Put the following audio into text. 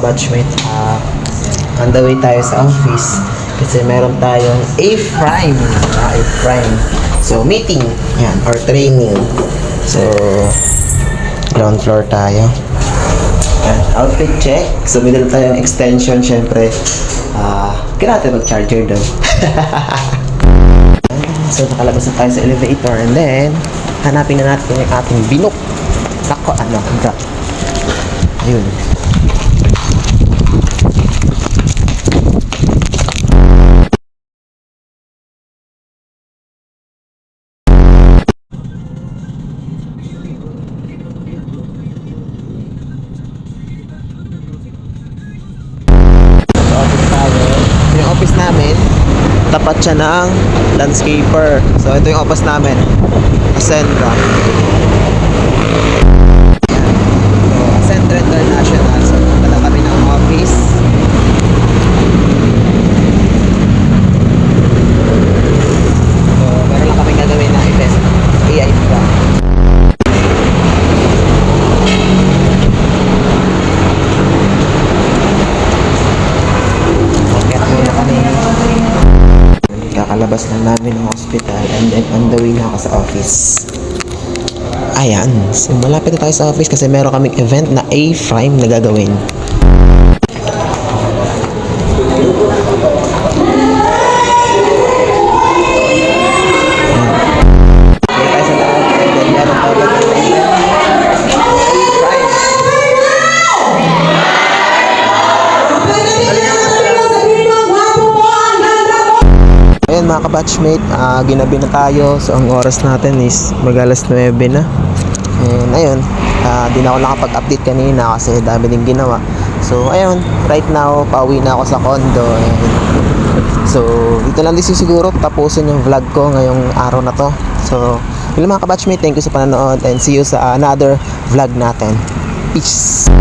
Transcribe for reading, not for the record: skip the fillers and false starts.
batchmate, on the way tayo sa office kasi meron tayong A-Prime. A-Prime. So, meeting. Yan, or training. So, ground floor tayo. Yan, outfit check. So, may dala tayong extension, syempre. Kailangan tayo mag-charger doon. So, nakalabas na tayo sa elevator and then, hanapin na natin yung ating binook. Nako, drop. Ayun. Yung office namin, tapat siya ng landscaper. So ito yung office namin, Ascendra. So Ascendra International. So punta lang kami ng office. So meron lang kami gagawin na event, AI pa. Kakalabas na namin ng hospital and then on the way na ako sa office. Ayan, so malapit na tayo sa office kasi meron kaming event na A-Prime na gagawin. Mga kabatchmate, ginabi na tayo. So ang oras natin is mag-alas 9 na. And ayun, di na ako nakapag-update kanina kasi dami din ginawa. So ayun, right now pauwi na ako sa condo. And so dito lang din siguro tapusin yung vlog ko ngayong araw na to. So yun mga kabatchmate, thank you sa panonood and see you sa another vlog natin. Peace!